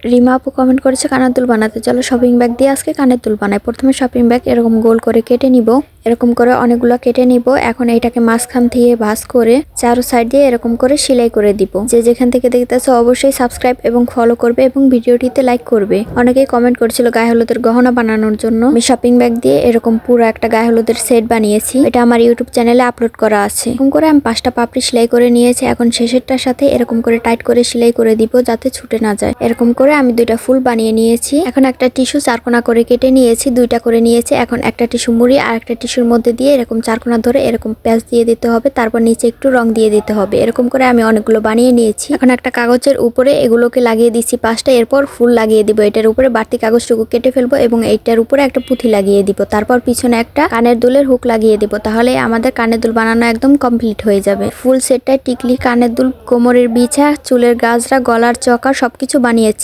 রিমা আপু কমেন্ট করেছে কানের দুল বানাতে। চলো শপিং ব্যাগ দিয়ে আজকে কানের দুল বানাই। প্রথমে শপিং ব্যাগ এরকম গোল করে কেটে নিব। এরকম করে অনেকগুলো কেটে নিব। এখন এইটাকে মাঝখান থেকে ভাঁজ করে চারো সাইড দিয়ে এরকম করে সেলাই করে দিব। যে যেখান থেকে দেখতেছো অবশ্যই সাবস্ক্রাইব এবং ফলো করবে এবং ভিডিওটিতে লাইক করবে। অনেকেই কমেন্ট করছিল গায়ে হলুদের গহনা বানানোর জন্য। আমি শপিং ব্যাগ দিয়ে এরকম পুরো একটা গায়ে হলুদের সেট বানিয়েছি। এটা আমার ইউটিউব চ্যানেলে আপলোড করা আছে। এরকম করে আমি 5টা পাপড়ি সেলাই করে নিয়েছি। এখন শেষেরটার সাথে এরকম করে টাইট করে সেলাই করে দিব যাতে ছুটে না যায়। এরকম করে আমি 2টা ফুল বানিয়ে নিয়েছি। এখন একটা টিস্যু 4 কোণা করে কেটে নিয়েছি, 2টা করে নিয়েছি। এখন একটা টিস্যু মুড়ি আর একটা টিস্যুর মধ্যে দিয়ে এরকম 4 কোণা ধরে এরকম প্যাচ দিয়ে দিতে হবে। তারপর নিচে একটু রং দিয়ে দিতে হবে। এরকম করে আমি অনেকগুলো বানিয়ে নিয়েছি। এখন একটা কাগজের উপরে এগুলোকে লাগিয়ে দিচ্ছি 5টা। এরপর ফুল লাগিয়ে দিব। এটার উপরে বাড়তি কাগজটুকু কেটে ফেলবো এবং এইটার উপরে একটা পুঁথি লাগিয়ে দিব। তারপর পিছনে একটা কানের দুলের হুক লাগিয়ে দিব। তাহলে আমাদের কানের দুল বানানো একদম কমপ্লিট হয়ে যাবে। ফুল সেটটায় টিকলি, কানের দুল, কোমরের বিছা, চুলের গাজরা, গলার চকা সবকিছু বানিয়েছি।